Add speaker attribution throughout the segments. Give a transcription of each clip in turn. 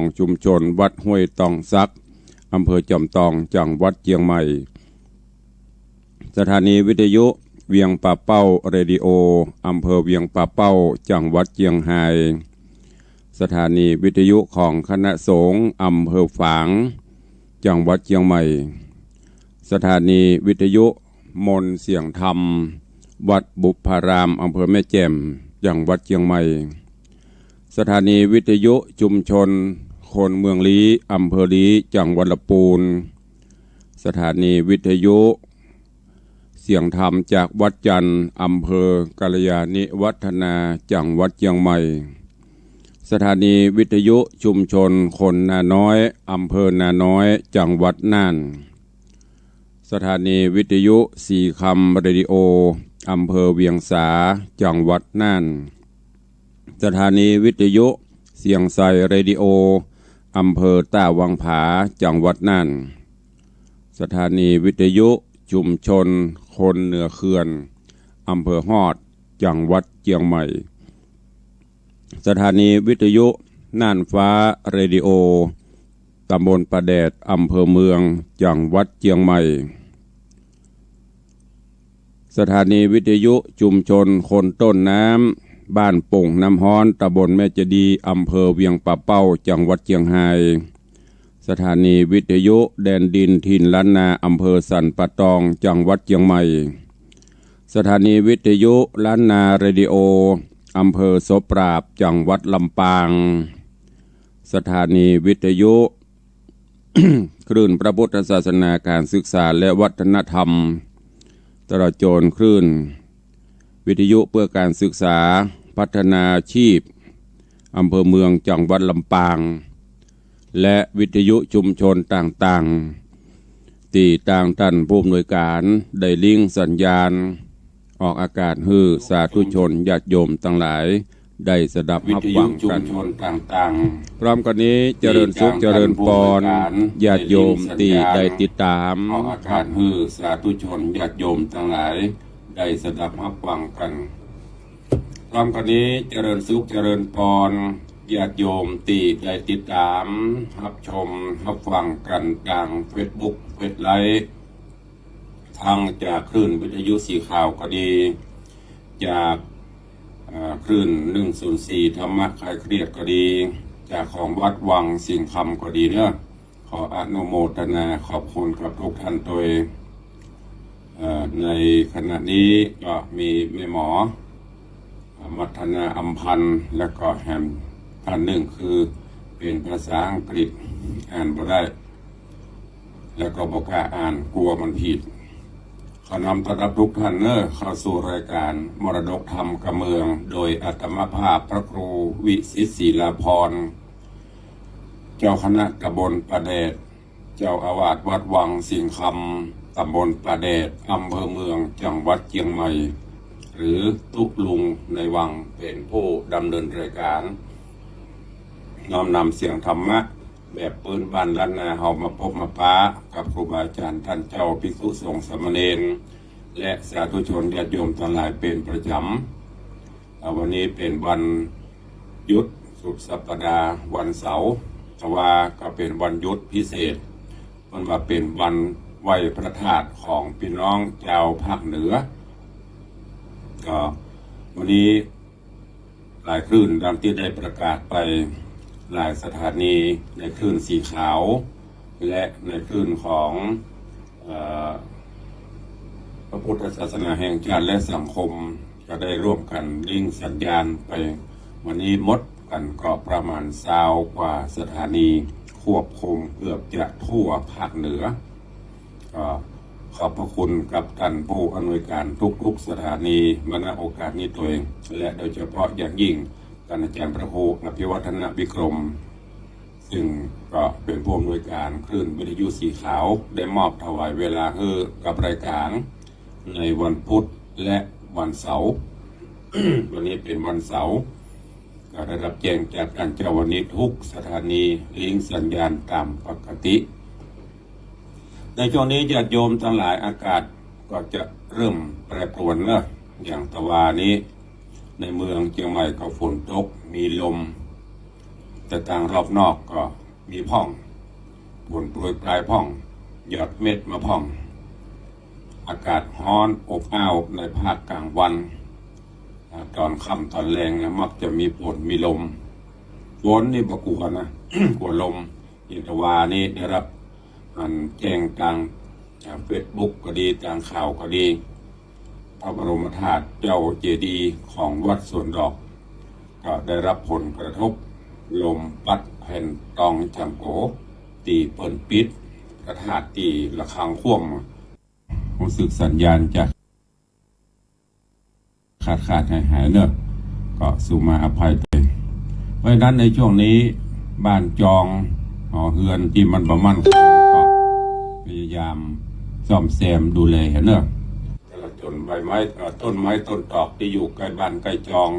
Speaker 1: ของชุมชนวัดห้วยตองซักอำเภอจอมตองจังหวัดเชียงใหม่สถานีวิทยุเวียงป่าเป้าเรดิโออำเภอเวียงป่าเป้าจังหวัดเชียงรายสถานีวิทยุของคณะสงฆ์อำเภอฝางจังหวัดเชียงใหม่สถานีวิทยุมนต์เสียงธรรมวัดบุพารามอำเภอแม่แจ่มจังหวัดเชียงใหม่สถานีวิทยุชุมชนคนเมืองลี้อำเภอลี้จังหวัดลำพูนสถานีวิทยุเสียงธรรมจากวัดจันทร์อำเภอกัลยาณิวัฒนาจังหวัดเชียงใหม่สถานีวิทยุชุมชนคนนาน้อยอำเภอนาน้อยจังหวัดน่านสถานีวิทยุสีคำเรดิโออำเภอเวียงสาจังหวัดน่านสถานีวิทยุเสียงไซเรดิโออำเภอต้าวังผาจังหวัดน่านสถานีวิทยุชุมชนคนเหนือเขื่อนอำเภอฮอดจังหวัดเชียงใหม่สถานีวิทยุน่านฟ้าเรดิโอตำบลประแดดอำเภอเมืองจังหวัดเชียงใหม่สถานีวิทยุชุมชนคนต้นน้ำบ้านป่งน้ำฮ้อนตำบลแม่เจดีย์อำเภอเวียงป่าเป้าจังหวัดเชียงรายสถานีวิทยุแดนดินถิ่นล้านนาอำเภอสันป่าตองจังหวัดเชียงใหม่สถานีวิทยุล้านนาเรดิโออำเภอโสปราบจังหวัดลำปางสถานีวิทยุ คลื่นพระพุทธศาสนาการศึกษาและวัฒนธรรมตลอดจนคลื่นวิทยุเพื่อการศึกษาพัฒนาอาชีพอำเภอเมืองจังหวัดลำปางและวิทยุชุมชนต่างๆที่ต่างท่านผู้อำนวยการได้ลิงก์สัญญาณออกอากาศให้สาธุชนญาติโยมทั้งหลายได้สดับรับฟังกันพร้อมกันนี้เจริญสุขเจริญพรญาติโยมที่ได้ติดตาม
Speaker 2: ออกอากาศให้สาธุชนญาติโยมทั้งหลายได้สดับรับฟังกันพร้อมกันนี้เจริญสุขเจริญพรญาติโยมที่ได้ติดตามรับชมรับฟังกันทางเฟซบุ๊กเฟซไลฟ์ทางจากคลื่นวิทยุสีขาวก็ดีจากคลื่น104ธรรมะคลายเครียดก็ดีจากของวัดวังสิงห์คำก็ดีเนอะขออนุโมทนาขอบคุณกับทุกท่านโดยในขณะนี้ก็มีแม่หมอมัทนาอัมพันธ์และก็แฮมท่านหนึ่งคือเป็นภาษาอังกฤษอ่านบ่ได้แล้วก็บอกว่าอ่านกลัวมันผิดขอนำต้อนรับทุกท่านเข้าสู่รายการมรดกธรรมกำเมืองโดยอาตมาภาพพระครูวิสิตศิลาภรณ์เจ้าคณะตำบลประแดดเจ้าอาวาสวัดวังสิงห์คำตำบลประแดดอำเภอเมืองจังหวัดเชียงใหม่หรือตุกลุงในวังเป็นผู้ดำเนินรายการน้อมนำเสียงธรรมะแบบปืนบ้านล้านนาเฮามาพบมาป้ากับครูบาอาจารย์ท่านเจ้าภิกษุสงฆ์สามเณรและสาธุชนญาติโยมทั้งหลายเป็นประจำวันนี้เป็นวันหยุดสุดสัปดาห์วันเสาร์แต่ว่าก็เป็นวันหยุดพิเศษมันว่าเป็นวันไหว้พระธาตุของพี่น้องชาวภาคเหนือก็วันนี้หลายคลื่นตามที่ได้ประกาศไปหลายสถานีในคลื่นสีขาวและในคลื่นของพระพุทธศาสนาแห่งชาติและสังคมก็ได้ร่วมกันลิงก์สัญญาณไปวันนี้หมดกันก็ประมาณ20 กว่าสถานีควบคุมเกือบจะทั่วภาคเหนือก็ขอบพระคุณกับท่านผู้อำนวยการทุกๆสถานีมาณโอกาสนี้ตัวเองและโดยเฉพาะอย่างยิ่งท่านอาจารย์พระครูอภิวัฒนวิกรมซึ่งก็เป็นผู้อำนวยการคลื่นวิทยุสีขาวได้มอบถวายเวลาให้กับรายการในวันพุธและวันเสาร์ วันนี้เป็นวันเสาร์ก็ได้รับแจ้งจากการเจ้าวันนี้ทุกสถานีลิงก์สัญญาณตามปกติในช่วงนี้ญาติโยมทั้งหลายอากาศก็จะเริ่มแปรปรวนแล้วอย่างตะวันนี้ในเมืองเชียงใหม่ก็ฝนตกมีลม แต่ทางรอบนอกก็มีพ่องบนโปรยปลายพ่องหยอดเม็ดมาพ่อง อากาศร้อนอบอ้าวในภาคกลางวันตอนค่ำตอนแรงนะมักจะมีฝนมีลมฝนนี่บ่กลัวนะ กลัวลมอินทวานี่ได้รับแจ้งทางเฟซบุ๊กก็ดีทางข่าวก็ดีพระบรมธาตุเจ้าเจดีย์ของวัดสวนดอกก็ได้รับผลกระทบลมปัดแผ่นตองจำโกตีเปิ่นปิดกระถาดตีระฆังคว่ำรู้สึกสัญญาณจะขาดหายเนอะก็สู่มาอภัยไปเพราะนั้นในช่วงนี้บ้านจองหอเฮือนที่มันประมันก็พยายามซ่อมแซมดูแลเนอะแต่ละจนใบไม้ต้นไม้ต้นตอกที่อยู่ใกล้บ้านใกล้จอง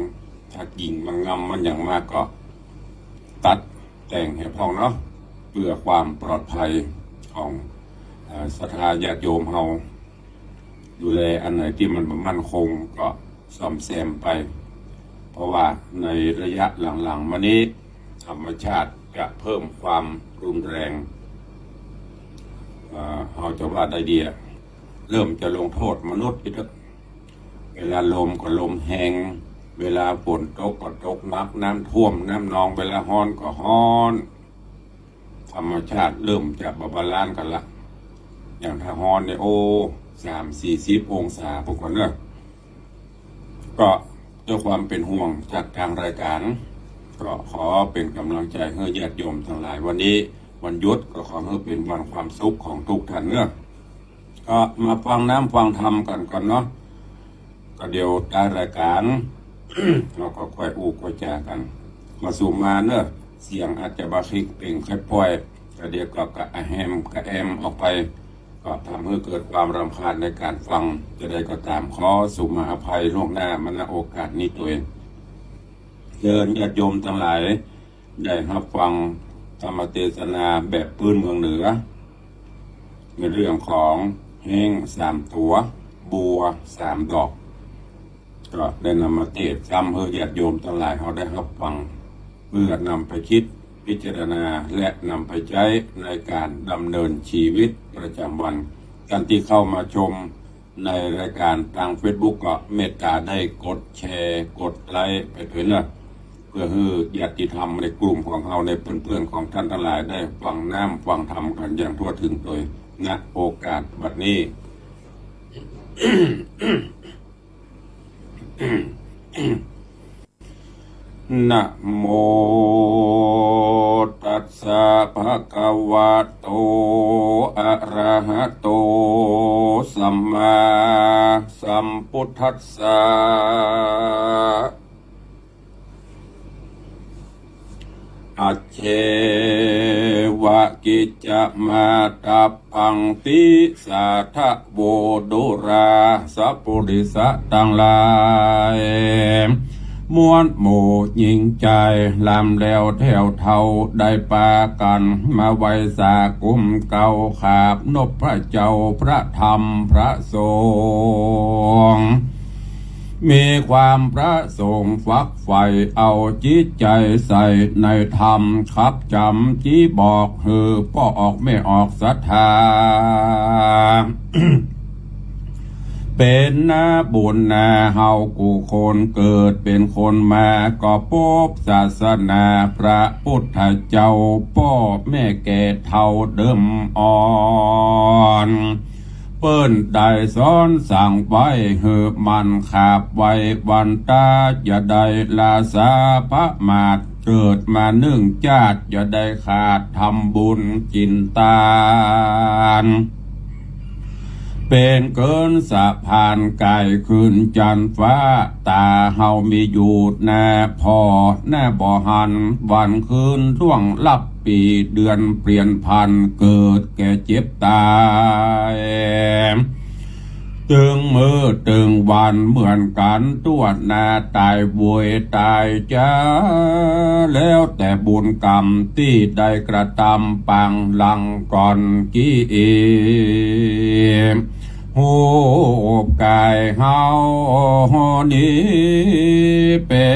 Speaker 2: ถ้ากิ่งมันงำมันอย่างมากก็ตัดแต่งให้พ้องเนาะเพื่อความปลอดภัยของศรัทธาญาติโยมเฮาดูแลอันไหนที่มันมั่นคงก็ซ่อมแซมไปเพราะว่าในระยะหลังๆมานี้ธรรมชาติจะเพิ่มความรุนแรงเราจะว่าได้ดีเริ่มจะลงโทษมนุษย์อีกแล้วเวลาลมก็ลมแห้งเวลาฝนตกก็ตกหนักน้ำท่วมน้ำนองเวลาฮ้อนก็ฮ้อนธรรมชาติเริ่มจะบาลานซ์กันละอย่างถ้าฮ้อนเนี่ย30-40 องศาพวกคนเนี่ยก็ด้วยความเป็นห่วงจากทางรายการก็ขอเป็นกำลังใจให้ญาติโยมทั้งหลายวันนี้วันหยุดก็ขอให้เป็นวันความสุขของทุกท่านเนอะก็มาฟังน้ำฟังธรรมกันก่อนเนาะก็เดี๋ยวได้รายการ เราก็ค่อยค่อยจากันมาสู่มาเนอะเสียงอาจจะบาคิกเป่งค่อยปล่อยก็เดี๋ยวก็กระแฮมกระแอมออกไปก็ทำให้เกิดความรำคาญในการฟังจะได้ก็ตามขอสู่มาอภัยล่วงหน้ามันณโอกาสนี้ตัวเองเชิญญาติโยมทั้งหลายได้รับฟังธรรมเทศนาแบบพื้นเมืองเหนือในเรื่องของแห้ง3 ตัวบัว3 ดอกก็ได้นำมาเทศซ้ำให้ญาติโยมทั้งหลายเขาได้รับฟังเพื่อนำไปคิดพิจารณาและนำไปใช้ในการดำเนินชีวิตประจำวันการที่เข้ามาชมในรายการทาง Facebook ก็เมตตาได้กดแชร์กดไลค์ไปด้วยนะเพื่อให้ญาติธรรมในกลุ่มของเราในเพื่อนๆของท่านทั้งหลายได้ฟังน้ำฟังธรรมกันอย่างทั่วถึงโดยณโอกาสบัดนี้ นะโมตัสสะภะคะวะโตอะระหะโตสัมมาสัมพุทธัสสะอัจเชวะกิจจมาตัปปังติสาทะโวดุราสัพพุริสะตังหลายมวลหมู่ยิ่งใจลำแล้วแถวเท่าได้ปากันมาไว้สากุมเก่าขาบนบพระเจ้าพระธรรมพระสงฆ์มีความประสงค์ฝักใฝ่เอาจิตใจใส่ในธรรมคับจำจี้บอกฮือก็ออกไม่ออกศรัทธา เป็นนาบุญนาเฮากูคนเกิดเป็นคนมาก็พบศาสนาพระพุทธเจ้าพ่อแม่แก่เท่าเดิมอ่อนเปิ้นได้สอนสั่งไว้เหือมันขาบไว้วันตาอย่าได้ลาสาพระมาดเกิดมา1 ชาติอย่าได้ขาดทำบุญจินตานเป็นเกินสะพานไก่ขึ้นจันฟ้าตาเฮามีอยู่แน่พอแน่บ่หันวันคืนร่วงลับปีเดือนเปลี่ยนพันเกิดแก่เจ็บตายตึงมือตึงวันเหมือนกันตัวหน้าตายบวยตายจ้าแล้วแต่บุญกรรมที่ได้กระทำปังหลังก่อนกี้ หูกายเฮานี้เป็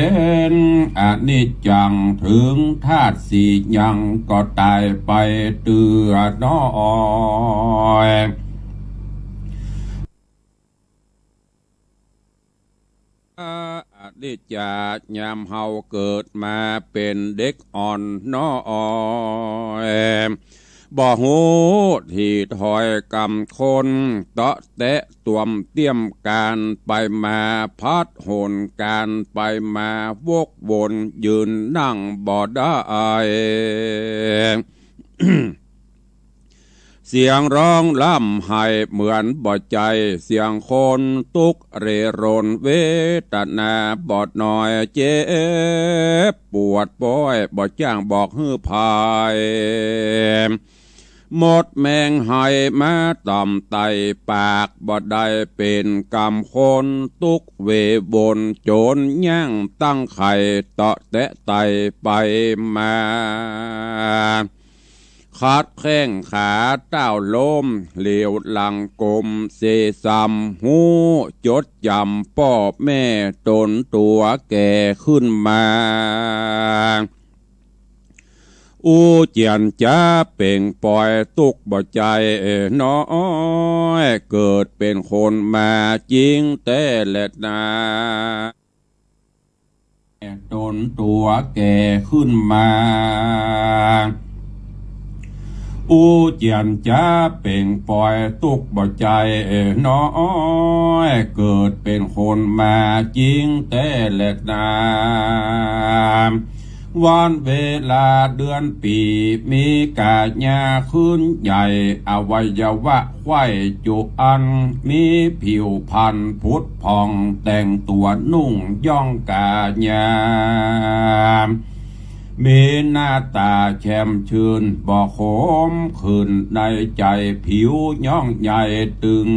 Speaker 2: นอนิจจังถึงธาตุสี่ยังก็ตายไปเตือน้อยอนิจจายามเฮาเกิดมาเป็นเด็กอ่อนน้อยบ่หูที่ถอยกำคนเตาะแตะตวมเตรียมการไปมาพัดโหนการไปมาวกวนยืนนั่งบ่ได้ เสียงร้องล่ำไห้เหมือนบ่ใจเสียงคนตุกเรรนเวทนาบอดหน่อยเจ็บปวดป้อยบ่จ้างบอกฮื้อพายหมดแมงไห้มาต่ำไตปากบ่ได้เป็นกรรมคนตุกเวบนโจรย่างตั้งไข่เตาะแตะไตไปมาขาดแข้งขาเต้าล้มเหลียวหลังกลมเสซัมหูจดจำพ่อแม่ตนตัวแก่ขึ้นมาอูเจียนจ้าเป่งปล่อยตุกบ่ใจน้อยเกิดเป็นคนมาจริงแต่แหละนาตนตัวแก่ขึ้นมาอูเจียนจ้าเป่งปล่อยตุกบ่ใจน้อยเกิดเป็นคนมาจริงแต่แหละนาวันเวลาเดือนปีมีกาญาขึ้นใหญ่อวัยวะไข้จุอันมีผิวพรรณพุทธพองแต่งตัวนุ่งย่องกาญามีหน้าตาแช่มชื่นบ่โขมขึ้นในใจผิวย่องใหญ่ตึง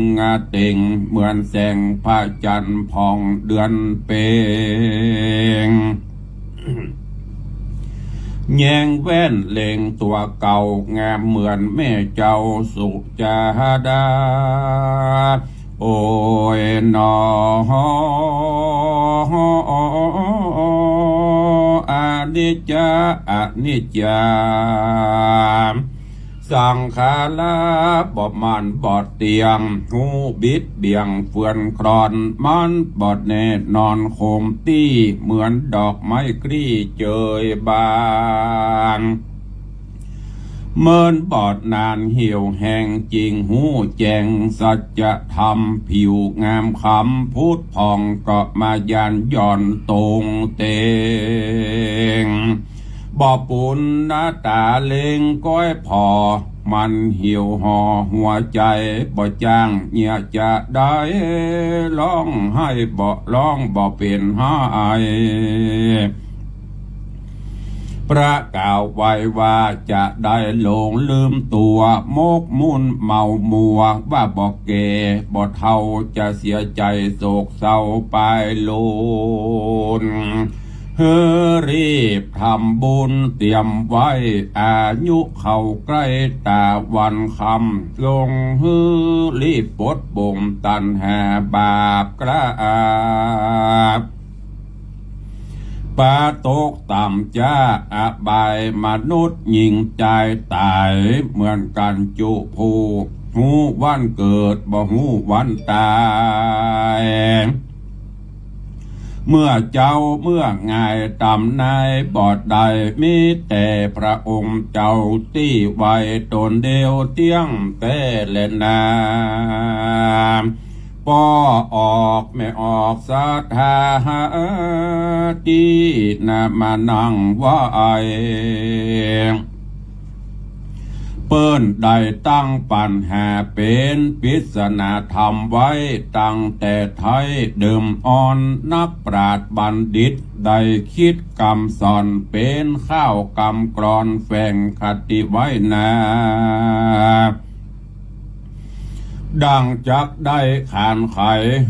Speaker 2: เต่งเหมือนแสงพระจันทร์พองเดือนเปงแยงแว่นเล่งตัวเก่างามเหมือนแม่เจ้าสุจาดาโอ้ยนออนิจจาอนิจจาสังขาราบ่มันบอดเตียงหูบิดเบี่ยงเฟื่อนครอนมันบอดแน่นอนโคมตี้เหมือนดอกไม้กรีเจยบานเมินบอดนานเหี่ยวแห้งจริงหูแจงสัจธรรมผิวงามคำพูดพองก็มายันย่อนตรงเตงบ่ปุนหน้าตาเล็งก้อยพอมันเหี่ยวห่อหัวใจบ่จ้างเงียจะได้ร้องให้บ่ร้องบ่เป็นหายพระกล่าวไว้ว่าจะได้หลงลืมตัวโมกมุ่นเมามัวว่าบ่แก่บ่เท่าจะเสียใจโศกเศร้าไปโลนรีบทำบุญเตรียมไว้อายุเข้าใกล้ตาวันคำลงรีบปลดบ่มตัณหาบาปกระอาบปาตกต่ำจ้าอบายมนุษย์หญิงใจตายเหมือนกันจุภูหูวันเกิดบ่หูวันตายเมื่อเจ้าเมื่อง่ายต่ำนายบอดใดมีแต่พระองค์เจ้าที่ไว้ตนเดียวเตียงแต่เล่นนาป้อออกไม่ออกสัทธาตีนามานั่งว่าไอเปิ้นได้ตั้งปัญหาเป็นปริศนาธรรมไว้ตั้งแต่ไทยเดิมอ่อนนักปราชญ์บัณฑิตได้คิดกำสอนเป็นข้าวกำกรอนแฝงคติไว้นาดังจักได้ขานไข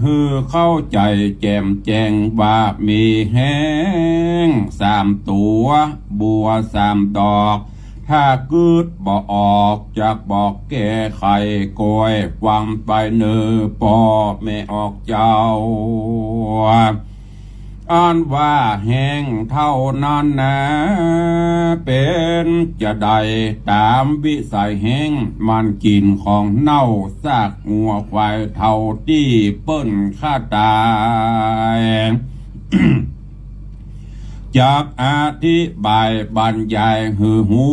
Speaker 2: ฮือเข้าใจแจ่มแจ้งว่ามีแห้ง3 ตัวบัว3 ดอกแท ถ้ากืดบ่ออกจากบอกแก้ไขกอยความไปเนอปอไม่ออกเจ้าอ่านว่าแห้งเท่านั้นนะเป็นจะได้ตามวิสัยแห้งมันกินของเน่าซากงัวควายเท่าที่เปิ้นฆ่าตาย จากอธิบายบรรยายหือหู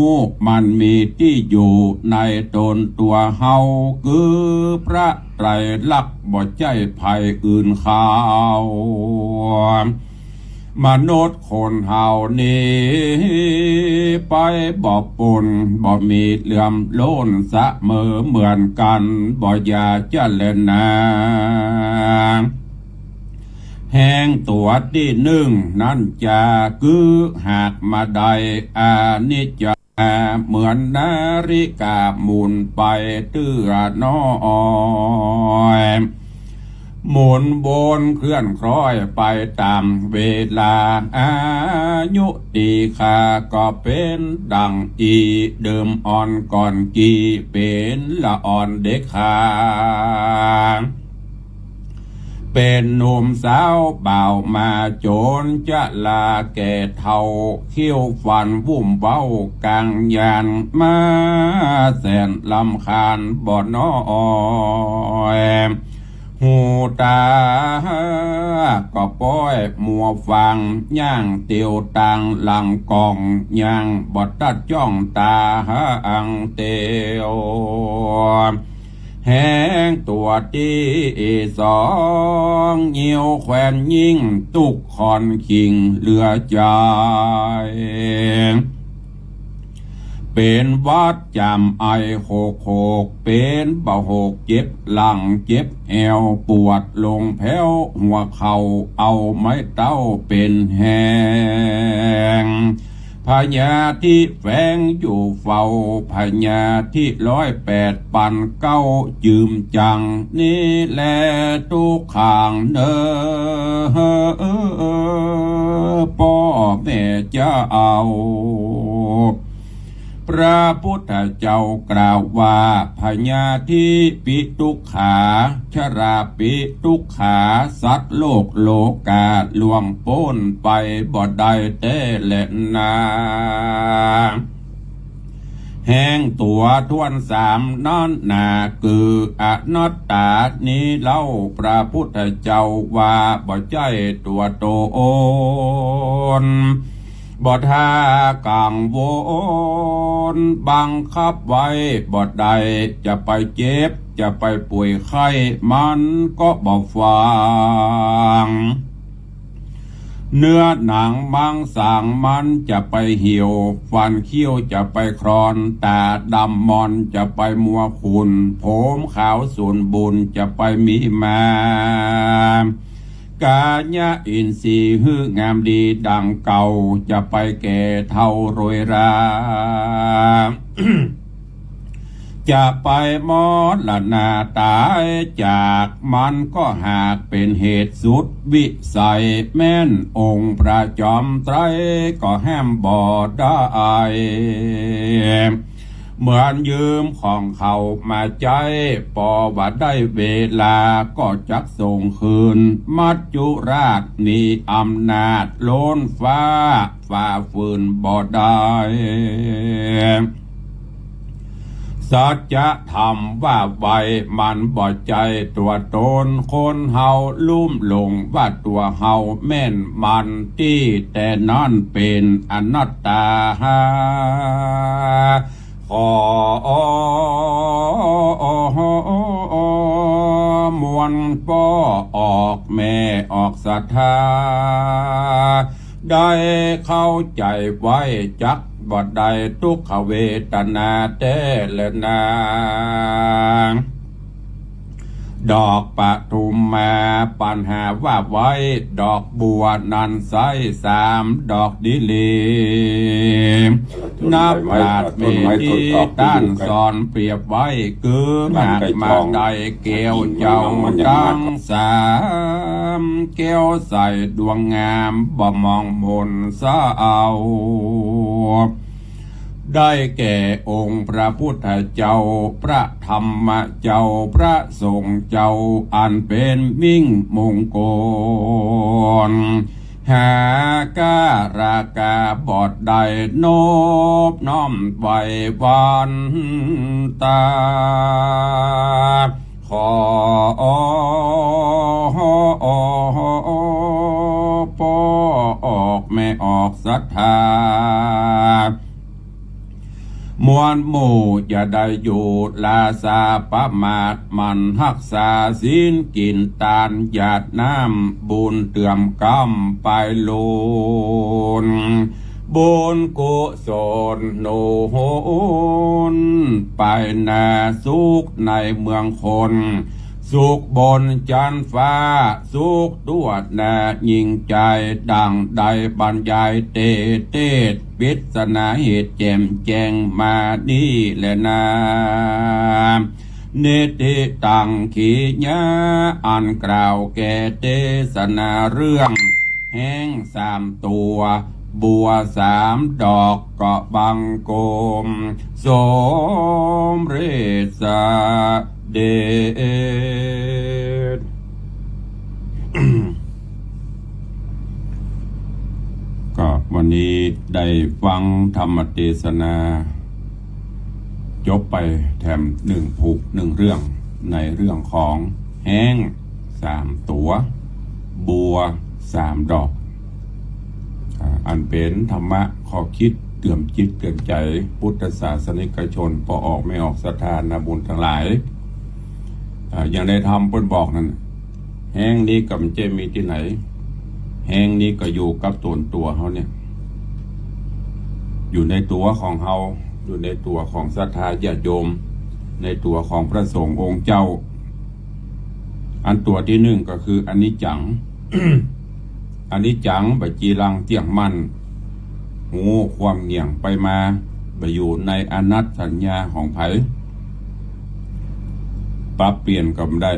Speaker 2: มันมีที่อยู่ในตนตัวเฮาคือพระไตรลักษณ์บ่ใจภัยอื่นข่าวมนุษย์คนเฮานี้ไปบ่ปนบ่มีเหลื่อมโลนเสมอเหมือนกันบ่อย่าจะเล่นนะแห่งตัวที่หนึ่งนั่นจะคือหากมาได้อานิจจาเหมือนนาฬิกาหมุนไปเตื้อน้อยหมุนบนเคลื่อนคล้อยไปตามเวลาอายุตีคาก็เป็นดังอีเดิมอ่อนก่อนกี่เป็นละอ่อนเด็กขาเป็นหนุ่มสาวบ่าวมาโจรจะลาแก่เท่าเขี้ยวฟันวุ่มเบ้ากลางยานมาแสนลำคาญบ่อน้อยหูตาก็ป้อยมัวฟังย่างเตียวตังหลังกองย่างบอดตัดจ้องตาหาอังเตียวแห้งตัวที่สองเหี่ยวแขวนยิ่งตุกคอนขิงเหลือใจเป็นวัดจำไอโคกเป็นเบาหกเจ็บหลังเจ็บแอวปวดลงแผ้วหัวเข่าเอาไม้เต้าเป็นแหงพญาที่แฝงอยู่เฝ้าพญาที่108ปันเก้ายืมจังนี่แลทุกข้างเนอพ่อแม่จะเอาพระพุทธเจ้ากล่าวว่าพญาธิปิทุกขาชราปิทุกขาสัตว์โลกโลกาล่วงพ้นไปบ่ได้แต่แลนาแห่งตัวทวนสามนั่นนาคืออนัตตานี้เล่าพระพุทธเจ้าว่าบ่ใจตัวโตโอนบ่ท่ากังวลบังคับไว้บ่ใดจะไปเจ็บจะไปป่วยไข้มันก็บ่ฟังเนื้อหนังมังสางมันจะไปเหี่ยวฟันเขี้ยวจะไปครอนตาดำมอนจะไปมัวขุนผมขาวส่วนบุญจะไปมีมากาญะอินทรีย์หื้องามดีดังเก่าจะไปแก่เท่าโรยรา จะไปมอดละนาตายจากมันก็หากเป็นเหตุสุดวิสัยแม่นองค์พระจอมไตรก็แห้มบ่ได้เหมือนยืมของเขามาใจพอว่าได้เวลาก็จักส่งคืนมัจจุราชมีอำนาจโล้นฟ้าฝ่าฝืนบ่ได้สัจธรรมว่าไว้มันบ่ใจตัวตนคนเฮาลุ่มหลงว่าตัวเฮาแม่นมันที่แต่นั่นเป็นอนัตตาขอมวลป้อออกแม่ออกศรัทธาได้เข้าใจไว้จักบ่ได้ทุกขเวทนาแต่ละนางดอกปทุมมาปัญหาว่าไว้ดอกบัวนันไซ3ดอกดิลีนับปราดเมธีด้านสอนเปรียบไว้คือหากมาได้เกลียวเจ้าตั้ง3แก้วใส่ดวงงามบ่มองมนซะเอา ได้แก่องค์พระพุทธเจ้าพระธรรมเจ้าพระสงฆ์เจ้าอันเป็นมิ่งมงคลหาการากาบอดใดโนบน้อมไว้วันตาขอปออกแม่ออกศรัทธามวลหมู่อย่าได้อยู่ลาสาประมาทมันรักษาศีลกินทานหยาดน้ำบุญเตื่อมกำไปโลนบุญกุศลโนโหนไปนาสุขในเมืองคนสุขบนจันฟ้าสุขตัวแน่ยิ่งใจดังใดบรรยายเตปิศนาเหตุแจ่มแจ้งมานี่แหละนาเนติตังขีญาอันกล่าวแก่เทศนาเรื่องแห้ง3 ตัวบัว3 ดอกเกาะบังโกมสมเรศเดช ก็วันนี้ได้ฟังธรรมเทศนาจบไปแถม1 ผูก 1 เรื่องในเรื่องของแห้ง3 ตัวบัว3 ดอกอันเป็นธรรมะข้อคิดเตือนจิตเตือนใจพุทธศาสนิกชนพอออกไม่ออกศรัทธานาบุญทั้งหลายอย่างได้ทำเพิ่นบอกนั่นแห้งนี้กับเจมีที่ไหนแห้งนี้ก็อยู่กับตัวเขาเนี่ยอยู่ในตัวของเขาอยู่ในตัวของศรัทธาญาติโยมในตัวของพระสงฆ์องค์เจ้าอันตัวที่1ก็คืออนิจจัง อนิจจังบจีรังเที่ยงมั่นหูความเหนี่ยงไปมาไปอยู่ในอนัตสัญญาของไผปรับเปลี่ยนก็ไม่ได้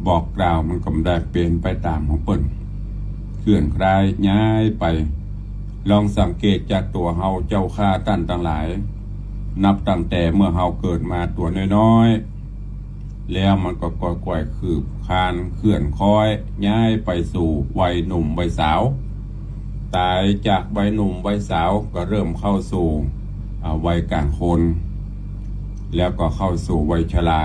Speaker 2: บอกกล่าวมันก็ไม่ได้เปลี่ยนไปตามของเปิ้นเคลื่อนคลายย้ายไปลองสังเกตจากตัวเฮาเจ้าข้าตั้นทั้งหลายนับตั้งแต่เมื่อเฮาเกิดมาตัวน้อยๆแล้วมันก็ก่อยๆคืบคานเคลื่อนคอยย้ายไปสู่วัยหนุ่มวัยสาวตายจากวัยหนุ่มวัยสาวก็เริ่มเข้าสู่วัยกลางคน แล้วก็เข้าสู่วัยชรา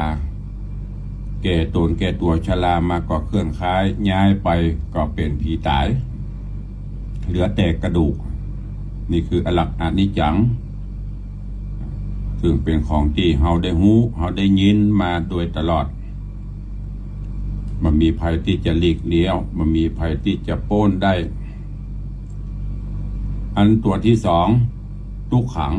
Speaker 2: แก่ตัวชรามาก็เคลื่อนคล้ายย้ายไปก็เป็นผีตายเหลือแต่กระดูกนี่คืออลักษณ์อนิจจังซึ่งเป็นของที่เฮาได้หูเฮาได้ยินมาโดยตลอดมันมีภัยที่จะหลีกเลี่ยวมันมีภัยที่จะโป้นได้อันตัวที่2ทุกขัง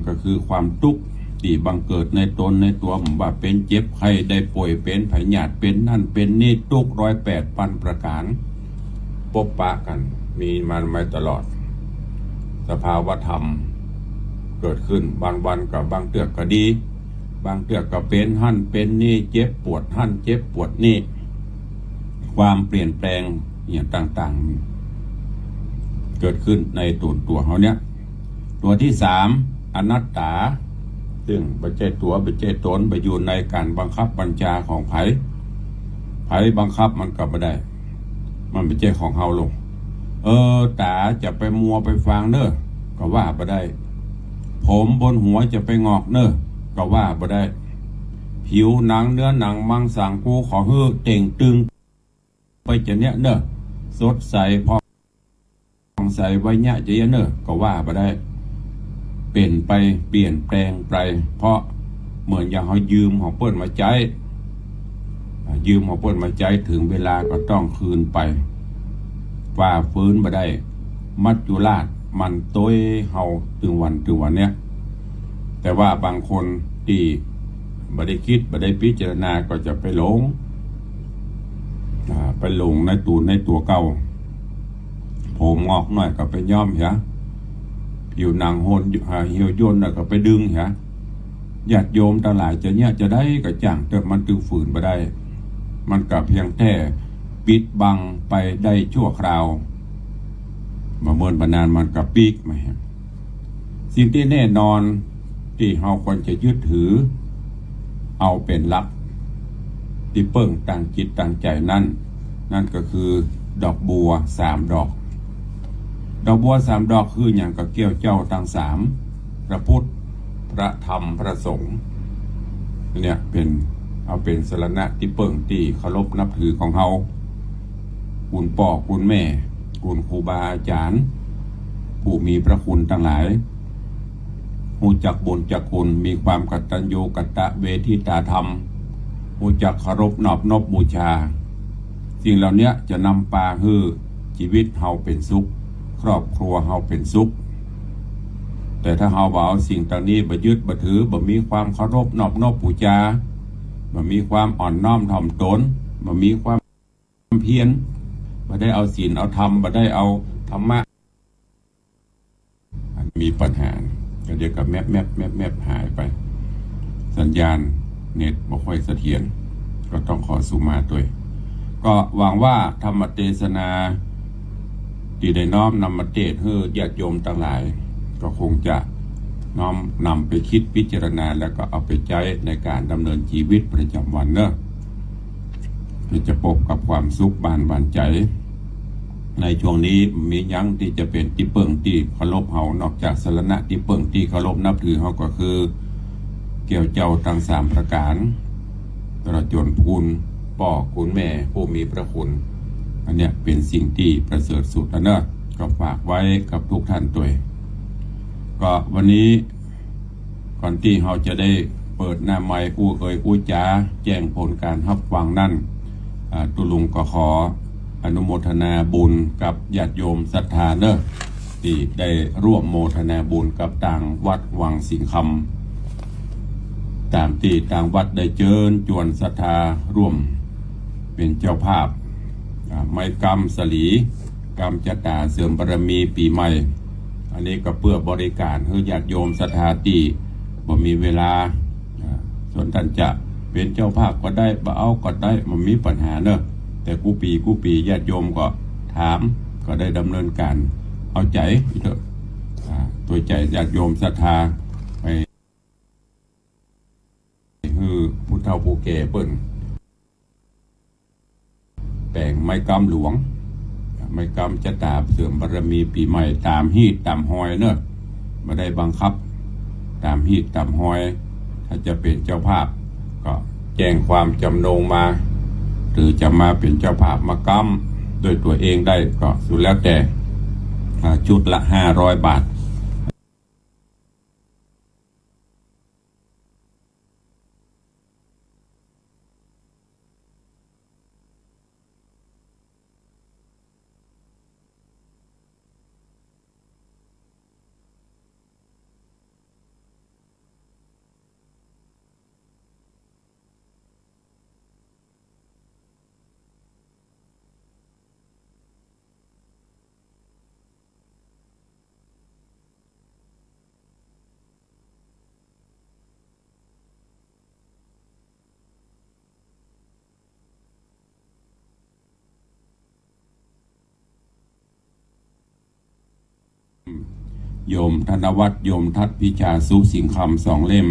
Speaker 2: ก็คือความทุกข์ที่บังเกิดในตนในตัวผมว่าเป็นเจ็บไข้ได้ป่วยเป็นพยาธิเป็นนั่นเป็นนี่ทุก108 พันประการปบปะกันมีมันมาตลอดสภาวะธรรมเกิดขึ้นบางวันกับบางเตือกก็ดีบางเตือกก็เป็นหั่นเป็นนี่เจ็บปวดหั่นเจ็บปวดนี่ความเปลี่ยนแปลงอย่างต่างๆเกิดขึ้นในตัวเขาเนี่ยตัวที่3อนัตตาซึ่งปัจจัยตัวปัจจัยตนไปอยู่ในการบังคับบัญชาของไผบังคับมันก็ไม่ได้มันเป็นใจของเฮาลงตาจะไปมัวไปฟังเนอะก็ว่าบ่ได้ผมบนหัวจะไปงอกเนอะก็ว่าบ่ได้ผิวหนังเนื้อหนังมังสังกูขอฮื้อเต่งตึงไปจะเนี้ยเนอะสดใสพองใสไว้เนี้ยจะเนอะก็ว่าบ่ได้เปลี่ยนไปเปลี่ยนแปลงไปเพราะเหมือนอย่างเขายืมของเปิ้นมาใจถึงเวลาก็ต้องคืนไปฝ่าฟื้นมาได้มัจจุราชมันต้ยเฮาถึงวันเนี้ยแต่ว่าบางคนที่บ่ได้คิดบ่ได้พิจารณาก็จะไปหลงในตัวเก่าผมงอกหน่อยก็ไปย้อมเหรออยู่นางโหนเหี่ยวย่นก็ไปดึงเหรอญาติโยมทั้งหลายจะเนี่ยจะได้ก็จ้างแต่มันตึงฝืนบ่ได้มันก็เพียงแค่ปิดบังไปได้ชั่วคราวมาเมินบรรนานมันก็ปีกมา สิ่งที่แน่นอนที่เราควรจะยึดถือเอาเป็นหลักที่เปิ้งตั้งจิตตั้งใจนั่นก็คือดอกบัว3 ดอกดอกบัว3 ดอกคืออย่างกับเกี่ยวเจ้าทั้ง3พระพุทธพระธรรมพระสงฆ์เนี่ยเป็นสรณะที่เปิ้งที่เคารพนับถือของเฮาคุณพ่อคุณแม่คุณครูบาอาจารย์ผู้มีพระคุณทั้งหลายรู้จักบุญจักคุณมีความกตัญญูกตเวทิตาธรรมรู้จักเคารพนอบน้อมบูชาสิ่งเหล่านี้จะนำพาให้ชีวิตเฮาเป็นสุขครอบครัวเฮาเป็นสุขแต่ถ้าเฮาบ่เอาสิ่งต่างนี้บ่ยึดบ่ถือบ่มีความเคารพนอบน้อมบูชาบ่มีความอ่อนน้อมถ่อมตนบ่มีความเพียรบ่ได้เอาศีลเอาธรรมบ่ได้เอาธรรมะมีปัญหาเดี๋ยวกับแมปหายไปสัญญาณเน็ตบ่ค่อยเสถียรก็ต้องขอสุมาตัวก็หวังว่าธรรมเทศนาที่ได้น้อมนำมาเทศน์ให้ญาติโยมทั้งหลายก็คงจะน้อมนำไปคิดพิจารณาแล้วก็เอาไปใช้ในการดำเนินชีวิตประจำวันเนอะจะพบกับความสุขบานใจในช่วงนี้มียังที่จะเป็นที่เปิ่งที่เคารพเฮานอกจากสรณะที่เปิ่งที่เคารพนับถือเฮาก็คือเกี่ยวเจ้าทั้ง3 ประการตลอดจนคุณพ่อคุณแม่ผู้มีพระคุณอันเนี้ยเป็นสิ่งที่ประเสริฐสุดแล้วเนอะก็ฝากไว้กับทุกท่านตัวก็วันนี้ก่อนที่เราจะได้เปิดหน้าไมค์อู้จ๋าแจ้งผลการรับฟังนั่นตุลุงก็ขออนุโมทนาบุญกับญาติโยมศรัทธาเนอะที่ได้ร่วมโมทนาบุญกับต่างวัดวังสิงห์คำตามที่ต่างวัดได้เชิญชวนศรัทธาร่วมเป็นเจ้าภาพไม้กรรมสลีกรรมจตาเสริมบารมีปีใหม่อันนี้ก็เพื่อบริการให้ญาติโยมศรัทธาที่บ่มีเวลาส่วนท่านจะเป็นเจ้าภาพก็ได้บ่เอาก็ได้มันมีปัญหาเนอะแต่กูปีญาติโยมก็ถามก็ได้ดำเนินการเอาใจเถอะตัวใจญาติโยมศรัทธาไปคือผู้เฒ่าผู้แก่เปิ้นแป่งไม้กำหลวงไม้กำจะตาเสริมบารมีปีใหม่ตามฮีดตามหอยเนอะไม่ได้บังคับตามฮีดตามหอยถ้าจะเป็นเจ้าภาพก็แจ้งความจำนงมาหรือจะมาเป็นเจ้าภาพมากำโดยตัวเองได้ก็สุดแล้วแต่ชุดละ500 บาทโยมธนวัฒน์โยมทัศพิชาสุสิงห์คำ2 เล่ม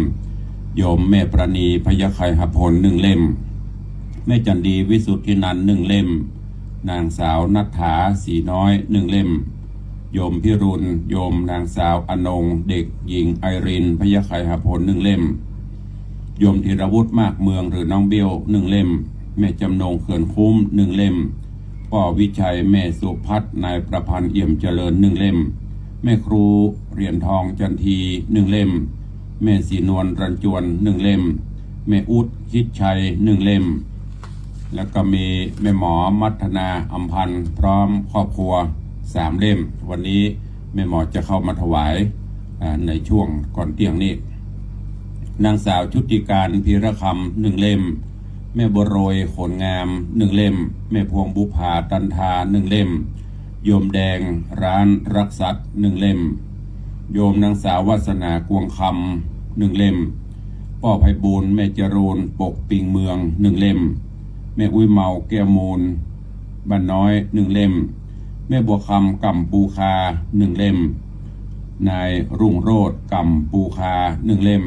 Speaker 2: โยมแม่ประณีพยาไคหพล1 เล่มแม่จันดีวิสุทธินันท์1 เล่มนางสาวนัทธาสีน้อย1 เล่มโยมพิรุณโยมนางสาวอนงเด็กหญิงไอรินพยาไคหพล1 เล่มโยมธีรวุฒิมากเมืองหรือน้องเบี้ยว1 เล่มแม่จำนงเขื่อนคุ้ม1 เล่มพ่อวิชัยแม่สุพัฒน์นายประพันธ์เอี่ยมเจริญ1 เล่มแม่ครูเหรียญทองจันที1 เล่มแม่สีนวลรันจวน1 เล่มแม่อุดคิดชัย1 เล่มแล้วก็มีแม่หมอมัทนาอัมพันธ์พร้อมครอบครัว3 เล่มวันนี้แม่หมอจะเข้ามาถวายในช่วงก่อนเที่ยงนี้นางสาวชุติการพีระคำ1 เล่มแม่บัวโรยขนงาม1 เล่มแม่พวงบุภาตันทา1 เล่มโยมแดงร้านรักษัตริย์1 เล่มโยมนางสาววาสนากวงคำ1 เล่มพ่อไพบูลย์แม่จรูนปกปิงเมือง1 เล่มแม่อุ้ยเมาแก้วมูลบ้านน้อย1 เล่มแม่บัวคำกำปูคา1 เล่ม นายรุ่งโรจน์กำปูคา1 เล่ม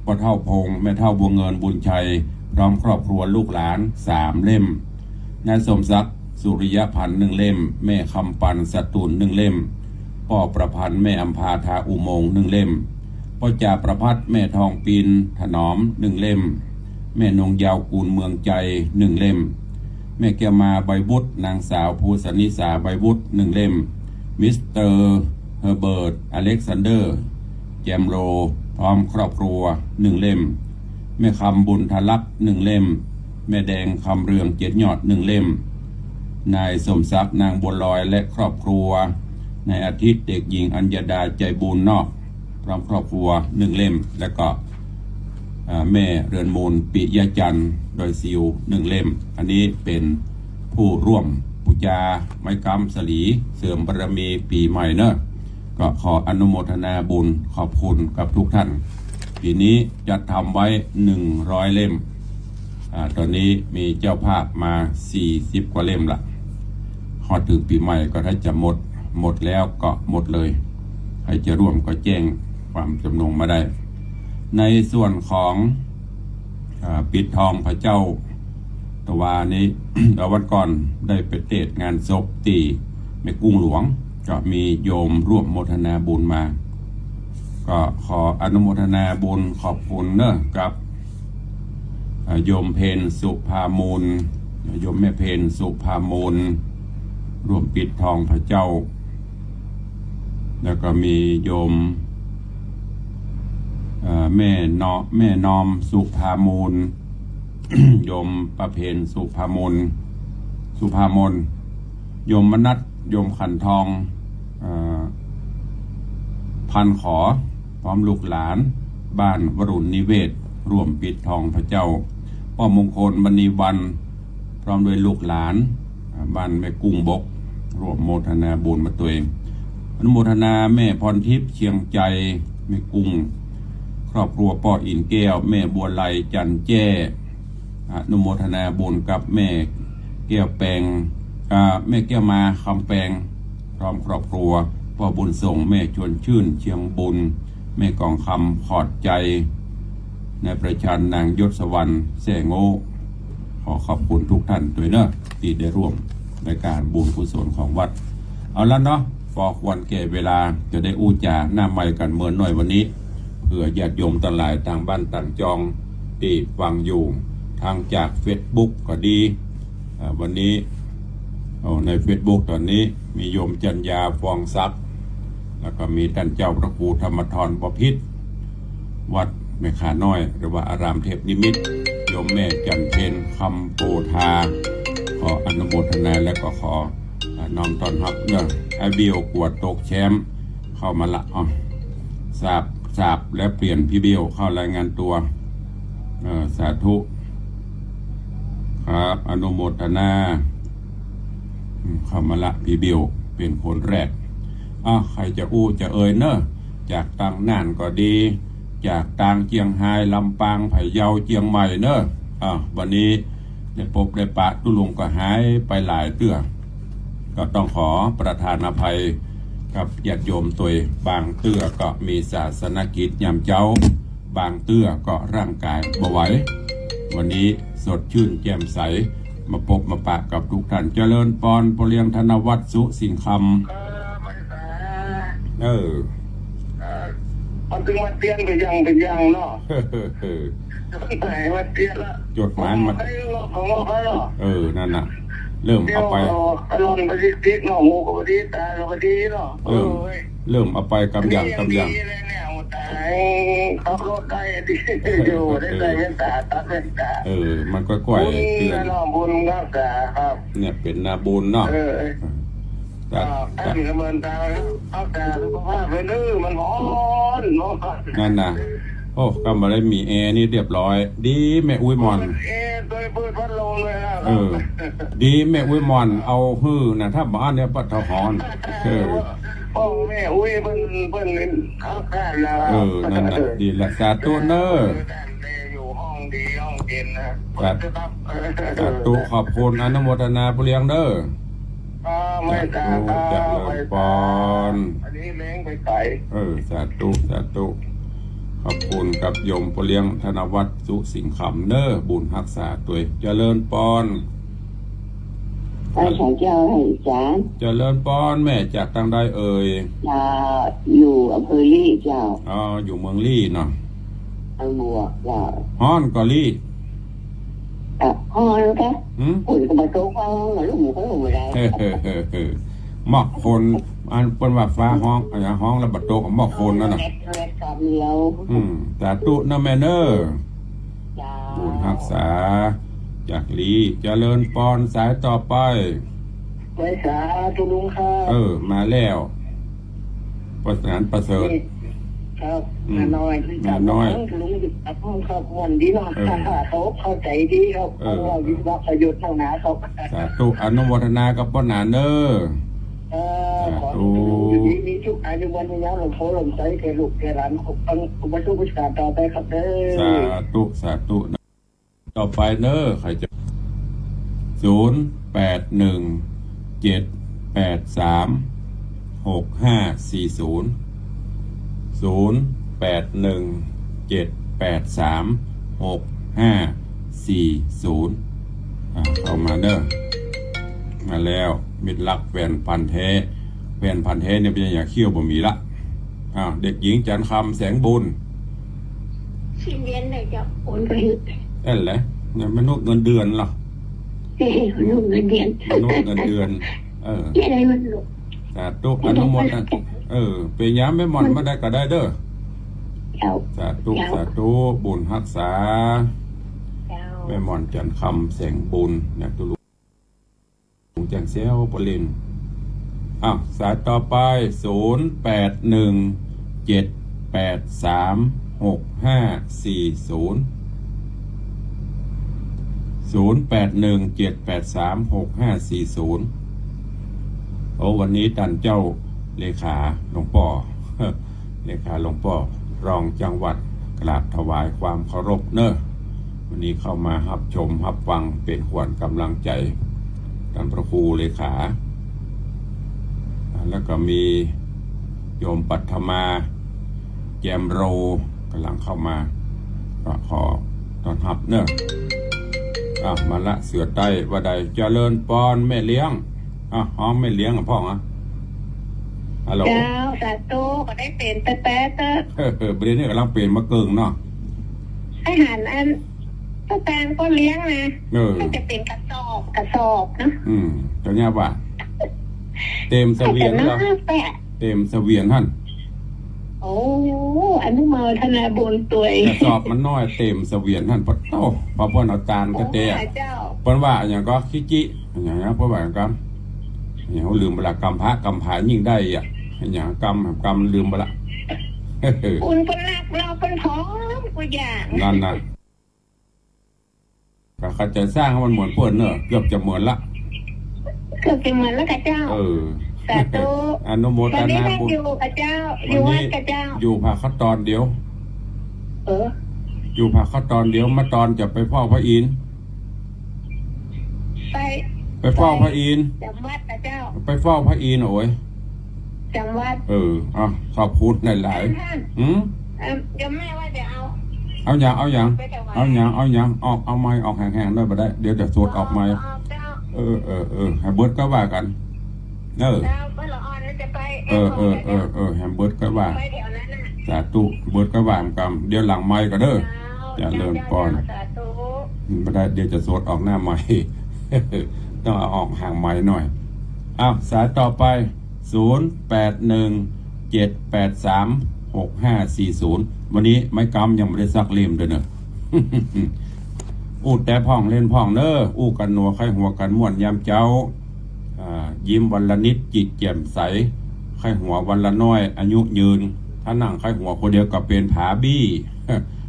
Speaker 2: พ่อเฒ่าพงแม่เฒ่าบัวเงินบุญชัยพร้อมครอบครัวลูกหลาน3 เล่มนายสมศักดิ์สุริยพันธ์1 เล่มแม่คำปันสตูล1 เล่มพ่อประพันธ์แม่อัมพาทาอุโมงค์1 เล่มพ่อจ่าประพัฒน์แม่ทองปีนถนอม1 เล่มแม่นงยาวกูลเมืองใจ1 เล่มแม่แก้วมาใบบุตรนางสาวภูสนิสาใบบุตร1 เล่มมิสเตอร์เฮอร์เบิร์ตอเล็กซานเดอร์แจมโรพร้อมครอบครัว1 เล่มแม่คำบุญทลักษ์1 เล่มแม่แดงคำเรืองเจ็ดยอด1 เล่มนายสมศักดิ์นางบัวลอยและครอบครัวนายอาทิตย์เด็กหญิงอัญญดาใจบุญนอกพร้อมครอบครัว1 เล่มและก็แม่เรือนมูลปิยจันทร์โดยซิว1 เล่มอันนี้เป็นผู้ร่วมปูจาไม้กำสลีเสริมบารมีปีใหม่เนอะก็ขออนุโมทนาบุญขอบคุณกับทุกท่านปีนี้จะทำไว้100 เล่มตอนนี้มีเจ้าภาพมา40 กว่าเล่มละพอถึงปีใหม่ก็ถ้าจะหมดแล้วก็หมดเลยใครจะร่วมก็แจ้งความจำนงมาได้ในส่วนของปิดทองพระเจ้าตะวานี้ วันก่อนได้ไปเทศงานศพตีแม่กุ้งหลวงก็มีโยมร่วมโมทนาบุญมาก็ขออนุโมทนาบุญขอบคุณเนอะกับโยมเพนสุภามูลโยมแม่เพนสุภามูลร่วมปิดทองพระเจ้าแล้วก็มีโยมแม่นอมสุภามูล โยมประเพณสุภามนโยมมนัสโยมขันทองพันขอพร้อมลูกหลานบ้านวรุณนิเวศร่วมปิดทองพระเจ้าพ่อมงคลมณีวันพร้อมด้วยลูกหลานบ้านแม่กุ้งบกร่วมโมทนาบุญมาตัวเองอนุโมทนาแม่พรทิพย์เชียงใจแม่กุ้งครอบครัวป้ออินแก้วแม่บัวไลจันแจ้อนุโมทนาบุญกับแม่แก้วแปงแม่แก้วมาคำแปงพร้อมครอบครัวพ่อบุญส่งแม่ชวนชื่นเชียงบุญแม่กองคำขอดใจนายประชันนางยศสวรรณแสงโง่ขอขอบคุณทุกท่านด้วยเนอะที่ได้ร่วมในการบุญกุศลของวัดเอาละเนาะพอควรแก่เวลาจะได้อู้จาหน้าไมค์กันเมื่อหน่อยวันนี้เพื่อญาติโยมทั้งหลายทางบ้านต่างจองที่ฟังอยู่ทางจาก Facebook ก็ดีวันนี้ใน Facebook ตอนนี้มีโยมจัญญาฟองทรัพย์แล้วก็มีท่านเจ้าพระครูธรรมธรบพิตรวัดแม่ขาน้อยหรือว่าอารามเทพนิมิตรโยมแม่จันเพนคำโปธาขออนุโมทนาและก็ขอน้อมต้อนรับเนอะไอเบียวกวดตกแชมป์เข้ามาละทราบและเปลี่ยนพี่เบียวเข้ารายงานตัวสาธุครับอนุโมทนาเข้ามาละพี่เบียวเป็นคนแรกใครจะอู้จะเอ่ยเนอะจากต่างน่านก็ดีจากต่างเจียงไฮ้ลำปางไผ่เยาเจียงใหม่เนอะวันนี้ได้พบได้ปะตุลุงก็หายไปหลายเตื้อก็ต้องขอประทานอภัยกับญาติโยมตัวบางเตื้อก็มีศาสนกิจยามเจ้าบางเตื้อก็ร่างกายบ่ไหววันนี้สดชื่นแจ่มใสมาพบมาปะกับทุกท่านเจริญปอนปเลียงธนวัฒน์สุสิงคำ
Speaker 3: มันถึงมาเตียนไปยังเนาะไหนมาเตียนละ
Speaker 2: จดหมายมานั่นน่ะเริ่มเอาไป
Speaker 3: ลองไปดิกเนาะงูก็ดีตาก็ดีเนาะ
Speaker 2: เริ่มเอาไปกำยัง
Speaker 3: เนี่ยขับรถได้ดีอยู่ได้ใส่แว่นตาตัดแว่นตา
Speaker 2: มันก็ก่อยเตือน
Speaker 3: บุญครับ
Speaker 2: เนี่ยเป็นนาบุญเนาะ
Speaker 3: ท่านกำลังตาอากาศสุขภาพเป็นมันร้อน
Speaker 2: นั่นนะโอ้ก็มาได้มีแอร์นี่เรียบร้อยดีแม่อุ้ยมอน
Speaker 3: โดยเปิดพัดลมเลย
Speaker 2: ดีแม่อุ้ยมอนเอาฮื้อนะถ้าบ้านเนี่ยปัดทหอน
Speaker 3: พ่อแม่อุ้ยเพิ่นข้าวข้าวแล้ว
Speaker 2: นั่นน่ะดีละสาธุเนอ
Speaker 3: อยู่ห้องดีห้องเย็นนะ
Speaker 2: สาธุขอบคุณอนุโมทนาบุเรียงเด้อ
Speaker 3: ไม่ตาตา
Speaker 1: เจริ
Speaker 3: ไม่
Speaker 1: ญพ
Speaker 3: ตาร อันนี้เล้งไปไก่
Speaker 1: สาธุสาธุขอบคุณกับโยมปเลี้ยงธนวัฒน์สุสิงห์คำเน้อบุญรักษาตัวเจริญพร
Speaker 4: พระเจ้าให้จาน
Speaker 1: เจริญพรแม่จากทางใดเอ่ย
Speaker 4: จะอยู่อำเภอลี่เจ้า
Speaker 1: อยู่เมืองลี่เนาะ
Speaker 4: อังบัวเจ้า
Speaker 1: ฮ้อนก็ลี่
Speaker 4: พ่อแล้วแก
Speaker 1: หืม
Speaker 4: อุ่นก็มาโต๊ะห้องลูกหมูเขาลงมาได้
Speaker 1: หมอกคนอันเป็นว่าฟ้าห้องอะไรห้องระบัดโตของหมอกคนนั่นน่ะ
Speaker 4: เล็กกับเดียว
Speaker 1: สาธุนะแม่เน้อ
Speaker 4: เจ้า
Speaker 1: บุญรักษาจากลีเจริญพรสายต่อไป
Speaker 3: ไว้สาธุลุงครับ
Speaker 1: มาแล้วประสานประเสริฐ
Speaker 3: ครับมาน้อย
Speaker 1: มาน้อย
Speaker 3: ลุงหยุดครับครับวันดีเนาะเขาเข้าใจดีครับเพราะว่าวิศวประโยชน์ทางหนาครับ
Speaker 1: สาธุอนุโมทนากับพ่อหนาเน้อ
Speaker 3: ขอลุงอยู่ดีมีชุกอายุวันยาวหลวงพ่อหลวงใจแกลูกแกหลานอุปชุกุศลต่อไปครับเด้อ
Speaker 1: สาธุนะต่อไปเน้อใครจะเข้ามาเด้อมาแล้วมิตรรักแฟนพันธุ์แท้แฟนพันธุ์แท้เนี่ยเป็นอย่างเขี้ยวบ่มีละเด็กหญิงจันคำแสงบุญ
Speaker 4: ชิ้นเย็นเลยจะโอนไป
Speaker 1: นั่นแหละเนี่ยมนุษย์เงินเดือนเหรอ
Speaker 4: ลูกเงินเดือน
Speaker 1: มนุษย์เงินเดือน
Speaker 4: ยังไงมันลูก
Speaker 1: สาธุอนุโมทนาเป็นย้ำไม่หม่อนมาได้ก็ได้เด้อ
Speaker 4: เจ้า
Speaker 1: สาธุบุญรักษา
Speaker 4: เจ้า
Speaker 1: แม่หม่อนจันคำแสงบุญนะตุลุงจันเซลปลินสายต่อไปวันนี้ท่านเจ้าเลขาหลวงพ่อ เลขาหลวงพ่อรองจังหวัดกราบถวายความเคารพเนอะวันนี้เข้ามารับชมรับฟังเป็นขวัญกำลังใจท่านพระครูเลขาแล้วก็มีโยมปัทมาแจมโรกำลังเข้ามาก็ขอต้อนรับเนอะมาละเสือใต้ว่าใดเจริญปอนแม่เลี้ยงห้องแม่เลี้ยงกับพ่อฮัลโหล
Speaker 4: เจ้าสาธุก็ได้เป็นแต่เตอ
Speaker 1: ประเด็นนี้กำลังเปลี่ยนมาเกิงเนาะ
Speaker 4: อาหารอันตะแตงก็เลี้ยงนะมันจะเป็นกระสอบนะ
Speaker 1: เจ้าเนี่ยว่าเต็มเสวียนเหรอเต็มเสวียนท่าน
Speaker 4: โอ้อนุโมทนาบุญตัวเอง
Speaker 1: กระสอบมันน้อยเต็มเสวียนท่านปะโต้พอพ่นเอาตาลกระเตะเปิ้นว่าอย่างก็คิจิอย่างนี้เปิ้นว่าอย่างก็อย่างเขาลืมเวลากรรมพระกรรมผายิ่งได้อย่างกรรมลืมไปละ
Speaker 4: คุณเป็นนักเราเป็นพร้อมกูอย่าง
Speaker 1: นั่นนะก็เขาจะสร้างให้มันเหมือนเปิ้นเนอะเกือบจะเหมือนละ
Speaker 4: เกือบจะเหมือนแล้วกับเจ้าสาธุ
Speaker 1: อนุโม
Speaker 4: ตอน
Speaker 1: ท
Speaker 4: นี้
Speaker 1: นา
Speaker 4: นั่ง
Speaker 1: บุญ
Speaker 4: อยู่กับเจ้าอยู่วัดกับเจ้า
Speaker 1: อยู่พาเขาตอนเดียว อยู่พาเขาตอนเดียวมาตอนจะไปเฝ้าพระอินทร์ ไปเฝ้าพระอินทร์
Speaker 4: จำวัดกับเจ้า
Speaker 1: ไปเฝ้าพระอินทร์โอ้ย
Speaker 4: จำวัด
Speaker 1: ขอบคุณหลาย
Speaker 4: ท่าน
Speaker 1: ๆ
Speaker 4: เดี๋ยวแม่ว่าจะ
Speaker 1: เอาอย่าง
Speaker 4: ไปถวาย
Speaker 1: เอาไม้ออกแห้งๆด้วยบ่ได้เดี๋ยวจะสวดออกไม้
Speaker 4: เจ้า
Speaker 1: ให้เบิร์ดก็ว่ากัน
Speaker 4: เจ้าเมื่อละอ่อนแล้วจะไป
Speaker 1: ให้เบิร์ดก็ว่า
Speaker 4: ไปแถวนั้นน่ะ
Speaker 1: สาธุเบิร์ดก็ว่ากันเดี๋ยวหลังไม้ก็เด้ออย่าเลินก่อน
Speaker 4: สาธุ
Speaker 1: บ่ได้เดี๋ยวจะสวดออกหน้าไม้ ต้องเอาออกห่างไม้หน่อยสายต่อไป0817836540วันนี้ไม้กำยังไม่ได้ซักเล่มด้วยเนอะ อู้แต่พ่องเล่นพ่องเนอะอู้กันนัวไข้หัวกันม่วนยามเจ้ายิ้มวันละนิดจิตแจ่มใสไข้หัววันละน้อยอายุยืนถ้านั่งไข้หัวคนเดียวกับเป็นผาบี้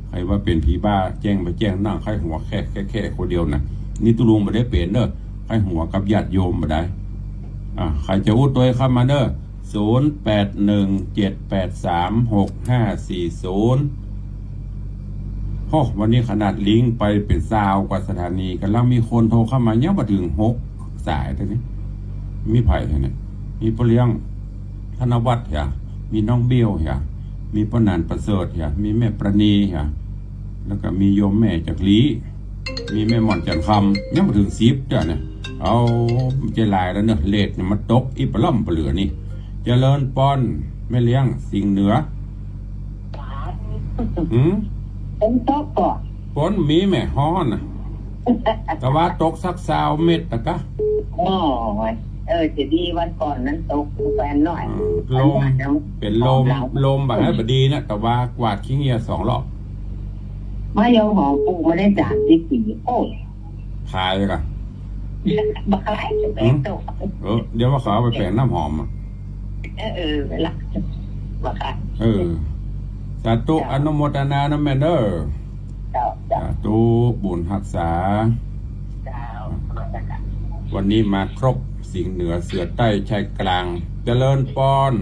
Speaker 1: ใครว่าเป็นผีบ้าแจ้งไปแจ้งนั่งไข้หัวแค่คนเดียวนะนี่ตุลุงไม่ได้เปลี่ยนเนอะไข้หัวกับญาติโยมมาได้ใครจะอู้ตัวเข้ามาเนอะ0817836540วันนี้ขนาดลิงก์ไปเป็นซาวกว่าสถานีกันแล้วมีคนโทรเข้ามาเยอะมาถึง6 สายตอนนี้
Speaker 2: มีไผ่เนี่ยมีพ่อเลี้ยงธนวัฒน์เหรอมีน้องเบี้ยวเหรอมีพ่อนานประเสริฐเหรอมีแม่ประณีเหรอแล้วก็มีโยมแม่จากลีมีแม่หม่อนจันคำยังมาถึง10จ้ะเนี่ยเอาใจลายแล้วเนอะเลดเนี่ยมันตกอีปล่ำปเหลือนี่เจริญปอนแม่เลี้ยงสิ่งเหนือ
Speaker 3: เป็นโต๊ะก่อน
Speaker 2: ฝนมีแม่ฮ้อนน่ะแต่ว่าตกสัก20 เม็ดตะกะ
Speaker 3: โอ้ยจะดีวันก่อนนั้นตกแฟนหน่อย
Speaker 2: ลมเป็นลมแบบให้บดีนะแต่ว่ากวาดขี้เงีย2 รอบ
Speaker 3: มายองหอมปูมาได้30 ปีโอ้ย
Speaker 2: ขายกัน
Speaker 3: บักไรจะไปตก
Speaker 2: เดี๋ยวว่าเขาเอาไปแปลงน้ำหอม
Speaker 3: เวลาบักไร
Speaker 2: สาธุอนุโมทนานะแม่เด้อสาธุบุญรักษาวันนี้มาครบสิ่งเหนือเสือใต้ชายกลางเจริญปอน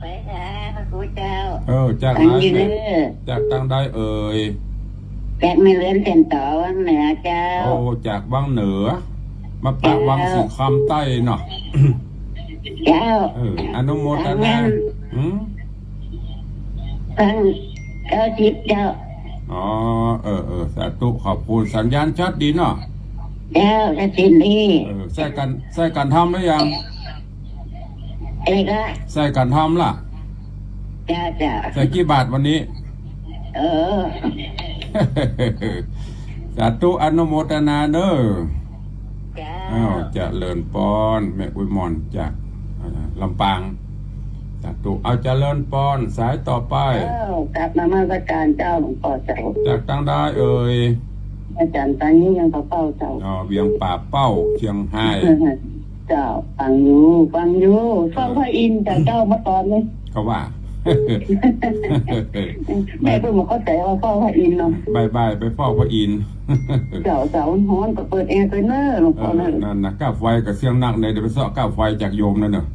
Speaker 3: ไปนะพระครูเจ้า
Speaker 2: จากไหนจากตั้งได้
Speaker 3: จากไม่เลื่อนเส้นต่อวังเหนือเจ้า
Speaker 2: จากวังเหนือมาปะวังสิงคำใต้เนาะ
Speaker 3: เจ้า
Speaker 2: อนุโมทนา
Speaker 3: ฟัง90เจ้า
Speaker 2: สาธุขอบคุณสัญญาณชัดดีเนาะ
Speaker 3: เจ้าจะสินดี
Speaker 2: ใส่กันทำหรือยัง
Speaker 3: ก็
Speaker 2: ใส่กันทำล่ะ
Speaker 3: จ้า
Speaker 2: ใส่กี่บาทวันนี้สาธุอนุโมทนาเด้อจะเลินปอนแม่อุ้ยมอนจากลำปางสาธุเอาเจริญปอนสายต่อไป
Speaker 3: กลับมาราชการเจ้าหลวงพ่อเจ้า
Speaker 2: จากตั้งได้
Speaker 3: อาจารย์ตอนนี้ยังเป้าเจ้า
Speaker 2: เวียงป่าเป้าเชียงไฮ้
Speaker 3: เจ้าฟังอยู่ฟังพระอินทร์แต่เจ้ามาตอนนี้
Speaker 2: เขาว่า
Speaker 3: แม่เพิ่งมาเข้าใจว่าเฝ้าพระอินทร์เนาะ
Speaker 2: บายไปเฝ้าพระอินทร์
Speaker 3: เจ้าฮ้อนก็เปิดแอร์ไปเนอะหลวงพ่อ
Speaker 2: นั่นนะก้าวไฟกับเสียงหนักในเดี๋ยวไปเสาะก้าวไฟจากโยมนั่นเนอะ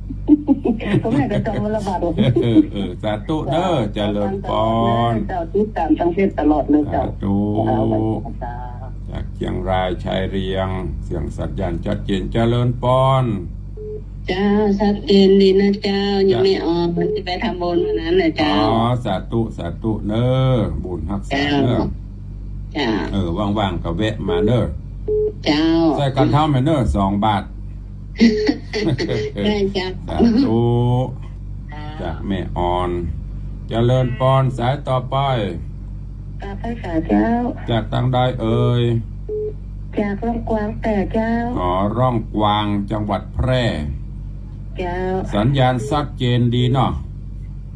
Speaker 3: ก็แม่ก็จำวันละบาท
Speaker 2: สาธุเด้อเจริญปอน
Speaker 3: เจ้าติดตามทั้งเพศตลอดเลยเจ้า
Speaker 2: สาธุจากเชียงรายชายเรียงเสียงสัญญาณชัดเจนเจริญปอน
Speaker 3: เจ้าชัดเจนดีนะเจ้ายังไม่ออกมันจะไปทำบุญวันนั้นนะเจ้า
Speaker 2: สาธุเนอบุญรักษาเนอ
Speaker 3: จ้า
Speaker 2: ว่างๆก็แวะมาเนอ
Speaker 3: เจ้า
Speaker 2: ใส่กันเท่าไหร่เนอ2 บาท
Speaker 3: ได้จ้า
Speaker 2: สาธุจากแม่อ่อนเจริญปอนสายต่อไป
Speaker 3: ภาษาเจ้า
Speaker 2: จากตั้งได้
Speaker 3: จากร่องกวางแต่เจ้า
Speaker 2: ร่องกวางจังหวัดแพร่
Speaker 3: เจ้า
Speaker 2: สัญญาณชัดเจนดีเนาะ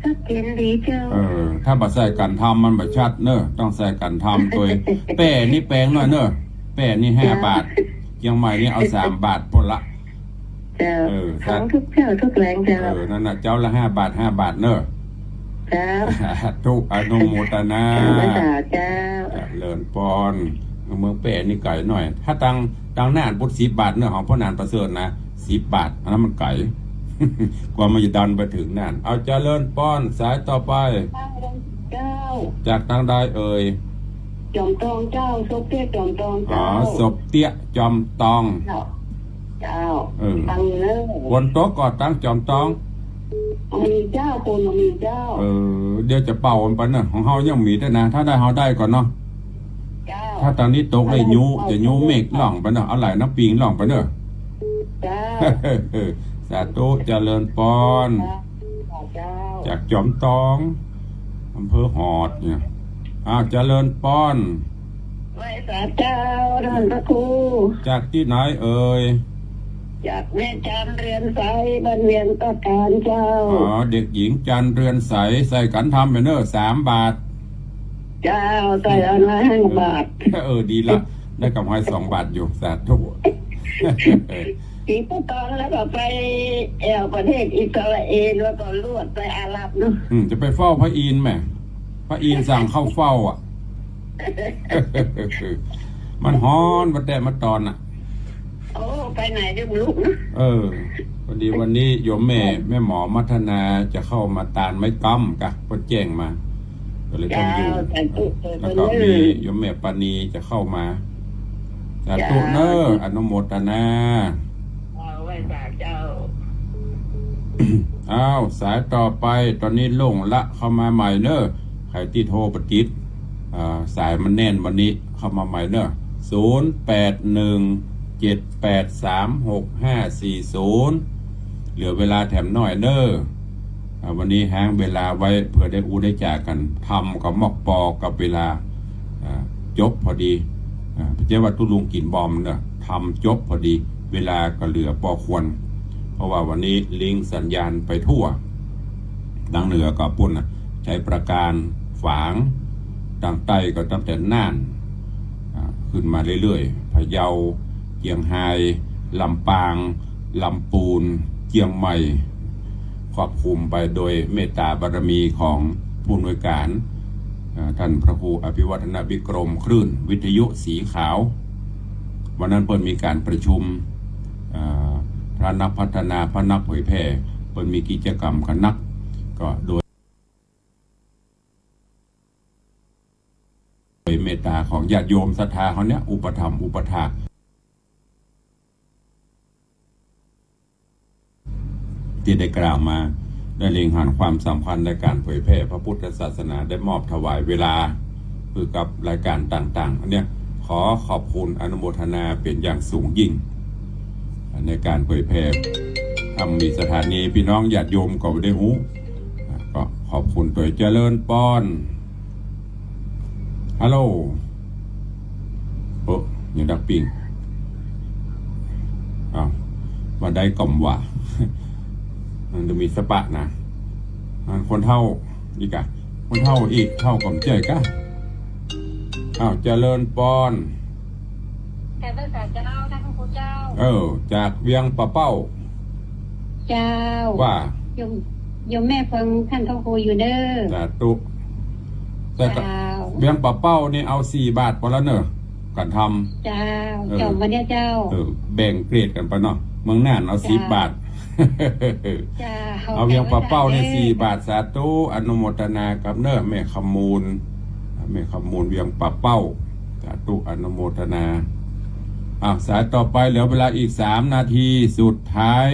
Speaker 3: ชัดเจนดีเจ้า
Speaker 2: ถ้าบ่ใส่กันทำมันบ่ชัดเนอะต้องใส่กันทำตัวแป้นี่แปลงหน่อยเนอะแป้นี่5 บาทยังใหม่นี่เอา3 บาทพอละ
Speaker 3: เจ้าทั้งทุกเจ้าทุกแรงเจ้า
Speaker 2: นั่นน่ะเจ้าละ5 บาท5 บาทเนอะ
Speaker 3: เจ้า
Speaker 2: ทุกอนุโมทนา
Speaker 3: เจ้า
Speaker 2: เลินปอนเมืองแป้นี่ไก่หน่อยถ้าตังน่านพุทธ10 บาทเนอะของพ่อนานประเสริฐนะ10 บาทอันนั้นมันไก่กว่ามันจะดันไปถึงนั่นเอาเจริญป้อนสายต่อไปจากทางใด
Speaker 3: จอมตองเจ้าศพเตี้ยจอมตองเจ้า
Speaker 2: ศพเตี้ยจอมตอง
Speaker 3: เจ้าตั้งเนื้อ
Speaker 2: วนโต๊ะก่อตั้งจอมตอง
Speaker 3: มีเจ้าคนมีเจ้า
Speaker 2: เดี๋ยวจะเป่ามันไปเนอะของเฮายังมีด้วยนะถ้าได้เฮาได้ก่อนเนาะถ้าตอนนี้ตกเลยจะยูเมฆหล่องไปเนอะเอาไหลน้ำปิงหล่องไปเนอะสาธุเจริญปอนจากจอมตองอำเภอหอดเนี่ยเจริญปอน
Speaker 3: ไว้สาเจ้าท่านพระครู
Speaker 2: จากที่ไหน
Speaker 3: จากแม่จันเรือนใสบ้านเวียงตะการเจ้า
Speaker 2: เด็กหญิงจันเรือนใสใส่กันทำเนอะ3 บาท
Speaker 3: เจ้าใส่เอามา5 บาท
Speaker 2: ดีละได้กำไร2 บาทอยู่สาธุ
Speaker 3: ปีพุทธกแล้วก็ไปประเทศอิสราเอลแล้วก็ลวดไปอาหรับเนาะ
Speaker 2: จะไปเฝ้าพระอินทร์ไหมพระอินทร์สั่งเข้าเฝ้ามันฮ้อนมาแต่มาตอน
Speaker 3: ไปไหนด้วยลูก
Speaker 2: พอดีวันนี้โยมแม่หมอมัทนาจะเข้ามาตานไม้กั้มกะพอแจ้งมาก็เลยต้องอยู่แล้วก็มีโยมแม่ปานีจะเข้ามาสาธุเนออนุโมทนา
Speaker 3: ไว้ จากเจ้า
Speaker 2: อ้าวสายต่อไปตอนนี้ลงละเข้ามาใหม่เนอะใครที่โทรประจิตสายมันแน่นวันนี้เข้ามาใหม่เนอะ0817836540เหลือเวลาแถมหน่อยเนอะวันนี้หางเวลาไว้เพื่อได้ได้จากกันทำกับหมอกปอกับเวลาจบพอดีเจ้าว่าตุลุงกินบอมเนอะทำจบพอดีเวลาก็เหลือพอควรเพราะว่าวันนี้ลิงสัญญาณไปทั่วดังเหนือก็ปุ่นใช้ประการฝางดังใต้ก็ตั้งแต่น่านขึ้นมาเรื่อยๆพะเยาเชียงไฮ้ลำปางลำปูนเชียงใหม่ครอบคลุมไปโดยเมตตาบารมีของผู้อำนวยการท่านพระครูอภิวัฒนวิกรมคลื่นวิทยุสีขาววันนั้นเปิดมีการประชุมพระนักพัฒนาพระนักเผยแพร่เปิดมีกิจกรรมกันนักก็โดยเมตตาของญาติโยมศรัทธาเขาเนี้ยอุปถัมภ์อุปถากที่ได้กล่าวมาได้เล็งเห็นความสำคัญในการเผยแพร่พระพุทธศาสนาได้มอบถวายเวลาเพื่อกับรายการต่างๆอันเนี้ยขอขอบคุณอนุโมทนาเป็นอย่างสูงยิ่งในการเผยแพร่ทำมีสถานีพี่น้องญาติโยมก็ได้หูก็ขอบคุณตัวเจริญป้อนฮัลโหลยังดักปิงมาได้กล่อมว่ามันจะมีสปะนะคนเท่าอีกอะคนเท่าอีกเท่ากับเจ๊กะเจริญป้อน
Speaker 4: แต่ภาษาเจ้าท่านพระเจ้า
Speaker 2: จากเวียงปะเป้า
Speaker 4: เจ้า
Speaker 2: ว่า
Speaker 4: โยมแม่ฟังท่านพระครูอยู่เด้อ
Speaker 2: สาธุแต่เวียงปะเป้านี่เอา4 บาทพอแล้วเนอะกันท
Speaker 4: ำเจ้าจอมวันนี้เจ้า
Speaker 2: แบ่งเกรดกันไปเนาะเมืองน่านเอา10 บาทเอาเวียงปะเป้านี่4 บาทสาธุอนุโมทนากับเนอะแม่ขมูลเวียงปะเป้าสาธุอนุโมทนาสายต่อไปเหลือเวลาอีก3 นาทีสุดท้าย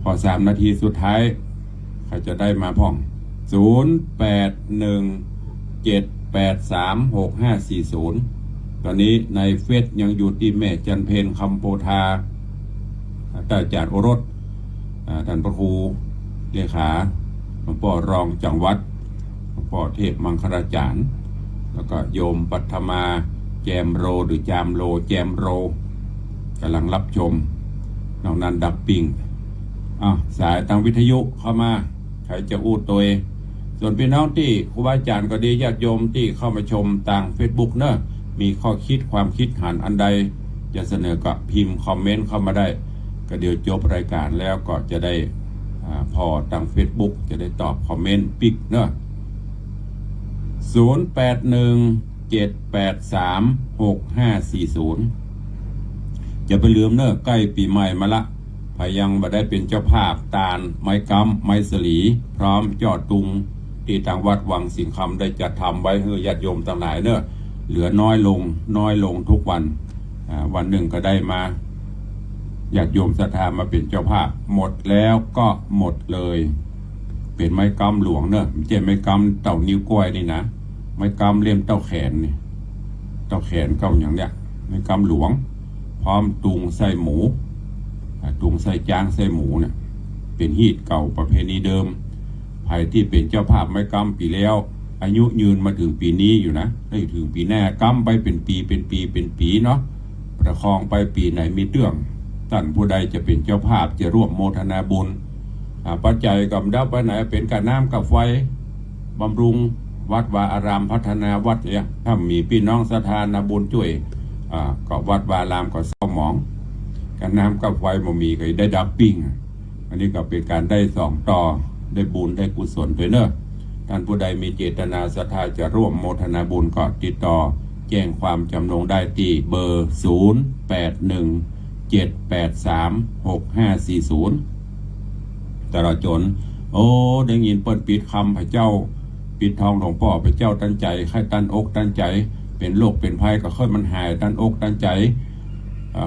Speaker 2: พอ3 นาทีสุดท้ายใครจะได้มาพ่อง0817836540ตอนนี้ในเฟซยังอยู่ที่แม่จันเพนคำโพธาแต่อาจารย์โอรสท่านพระครูเลขาหลวงพ่อรองจังหวัดหลวงพ่อเทพมังคลาจารย์แล้วก็โยมปัทมาแจมโรหรือจามโลแจมโรกำลังรับชมนอกนั้นดับปิงสายทางวิทยุเข้ามาใครจะอู้ตัวส่วนพี่น้องที่ครูบาอาจารย์ก็ดีญาติโยมที่เข้ามาชมต่าง Facebook เนอะมีข้อคิดความคิดหันอันใดจะเสนอก็พิมพ์คอมเมนต์เข้ามาได้ก็เดี๋ยวจบรายการแล้วก็จะได้พอทาง Facebook จะได้ตอบคอมเมนต์ปิกเนอะ0817836540จะไปลืมเนอะใกล้ปีใหม่มาละพายังมาได้เป็นเจ้าภาพตาลไม้กำไม้สลีพร้อมจอดตุงที่ทางวัดวังสิงห์คำได้จัดทำไว้ให้ญาติโยมต่างหลายเนอะเหลือน้อยลงทุกวันวันหนึ่งก็ได้มาญาติโยมศรัทธามาเป็นเจ้าภาพหมดแล้วก็หมดเลยเป็นไม้กำหลวงเนอะไม่ใช่ไม้กำเต่านิ้วก้อยนี่นะไม้กำเลี่ยมเต่าแขนนี่เต่าแขนเก่าอย่างเนี้ยไม้กำหลวงพร้อมตุงใส่หมูตุงใส่จางใส่หมูเนี่ยเป็นฮีตเก่าประเพณีเดิมใครที่เป็นเจ้าภาพไม้กำปีแล้วอายุยืนมาถึงปีนี้อยู่นะได้ถึงปีหน้ากำไปเป็นปีเนาะประคองไปปีไหนมีเรื่องท่านผู้ใดจะเป็นเจ้าภาพจะร่วมโมทนาบุญปัจจัยกำดับไปไหนเป็นการน้ำกับไฟบำรุงวัดวาอารามพัฒนาวัดเนี่ยถ้ามีพี่น้องศรัทธานาบุญช่วยก็วัดวาอารามก็เศร้าหมองการน้ำกับไฟบ่มีก็ได้ดับปิ้งอันนี้ก็เป็นการได้2 ต่อได้บุญได้กุศลไปเนอะท่านผู้ใดมีเจตนาศรัทธาจะร่วมโมทนาบุญก็ติดต่อแจ้งความจำนงได้ที่เบอร์0817836540ตลอดจนได้ยินเปิ้นปิดคำพระเจ้าปิดทองหลวงพ่อพระเจ้าตั้งใจให้ตั้นอกตั้งใจเป็นโรคเป็นภัยก็ค่อยมันหายตั้นอกตั้งใจ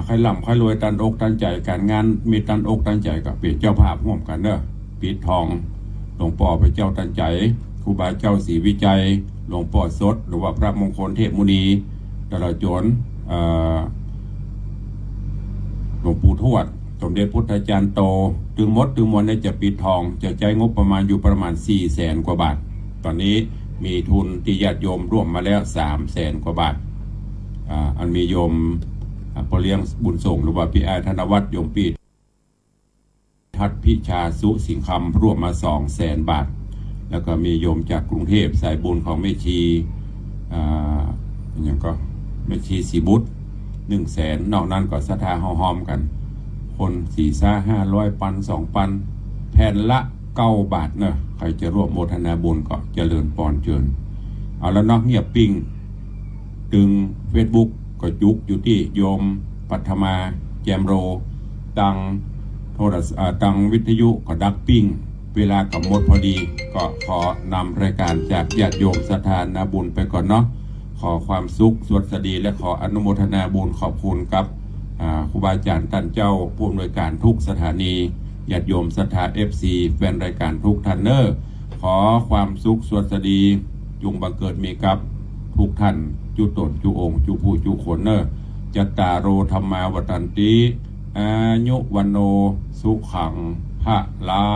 Speaker 2: ใครล่ำใครรวยตันอกตันใจการงานมีตันอกตันใจกับเป็นเจ้าภาพร่วมกันเนอะปิดทองหลวงพ่อพระเจ้าตันใจครูบาเจ้าศรีวิจัยหลวงพ่อสดหรือว่าพระมงคลเทพมุนีตลอดจนหลวงปู่ทวดสมเด็จพุทธาจารย์โตถึงมดเนี่ยจะปิดทองจะใช้งบประมาณอยู่ประมาณ400,000 กว่าบาทตอนนี้มีทุนที่ญาติโยมร่วมมาแล้ว300,000 กว่าบาทอันมีโยมพอเลี้ยงบุญส่งหรือว่าพี่ธนวัฒน์โยมปีทัดพิชาสุสิงคำร่วมมา200,000 บาทแล้วก็มีโยมจากกรุงเทพสายบุญของแม่ชีอย่างก็แม่ชีสีบุตร100,000นอกนั้นก็ศรัทธาหอมกันคน400-500 ปัน2 ปันแผ่นละ9 บาทเนอะใครจะร่วมโมทนาบุญก็เจริญปอนเจิญเอาแล้วนอกเงียบปิ้งตึง Facebook ก็ยุกอยู่ที่โยมปัทมาแจมโรตังโทรศัพท์ตังวิทยุก็ดักปิ้งเวลากับหมดพอดีก็ขอนำรายการจากญาติโยมศรัทธานาบุญไปก่อนเนาะขอความสุขสวัสดีและขออนุโมทนาบุญขอบคุณกับครูบาอาจารย์ท่านเจ้าผู้อำนวยการทุกสถานีญาติโยมศรัทธา FC แฟนรายการทุกท่านเนอร์ขอความสุขสวัสดีจุงบังเกิดมีกับทุกท่านจุตนจุองค์จุผู้จุคนเนอร์จัตตาโรธรรมาวัตันติอายุวันโนสุขังพระลา